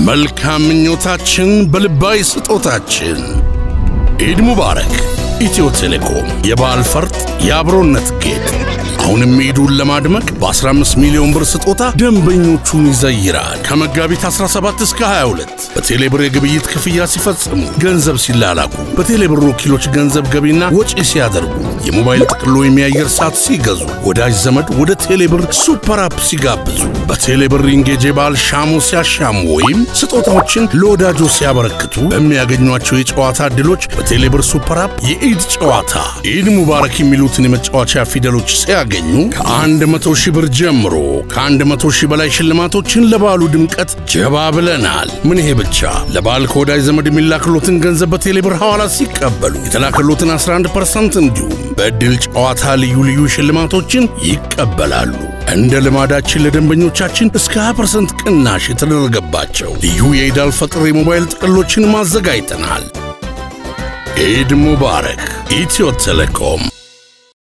መልካም ምኞታችን በልባይ ስጦታችን ኢድ ሙባረክ ኢትዮ ቴሌኮም የበዓል ፈርጥ የአብሮነት ጌጥ አሁንም ኢዱን ለማድመቅ በ15 ሚሊዮን ብር ስጦታ ደንበኞቹን ይዘይራል። ከመጋቢት 17 እስከ 22 በቴሌብር የግብይት ክፍያ ሲፈጽሙ ገንዘብ ሲላላኩ በቴሌብር ወኪሎች ገንዘብ ገቢና ወጪ ሲያደርጉ የሞባይል ጥቅሎ የሚያየር ሰዓት ሲገዙ ወዳጅ ዘመድ ወደ ቴሌብር ሱፐር አፕ ሲጋብዙ በቴሌብር ኢንጌጅ ባል ሻሙ ሲያሻሙ ወይም ስጦታዎችን ለወዳጆ ሲያበረክቱ በሚያገኙአቸው የጨዋታ ዕድሎች በቴሌብር ሱፐር አፕ የኢድ ጨዋታ ኢድ ሙባረክ የሚሉትን የመጫወቻ ፊደሎች ሲያገኙ ከ100 ሺህ ብር ጀምሮ ከ100 ሺህ በላይ ሽልማቶችን ለበዓሉ ድምቀት ጀባ ብለናል። ምን ይሄ ብቻ ለበዓል ከወዳጅ ዘመድ የሚላክሎትን ገንዘብ በቴሌብር ሐዋላ ሲቀበሉ የተላከሎትን 11% እንዲሁም በዕድል ጨዋታ ልዩ ሽልማቶችን ይቀበላሉ። እንደ ልማዳችን ለደንበኞቻችን እስከ 20% ቅናሽ የተደረገባቸው ልዩ የኢድ አልፈጥር የሞባይል ጥቅሎችን ማዘጋጅተናል። ኢድ ሙባረክ ኢትዮ ቴሌኮም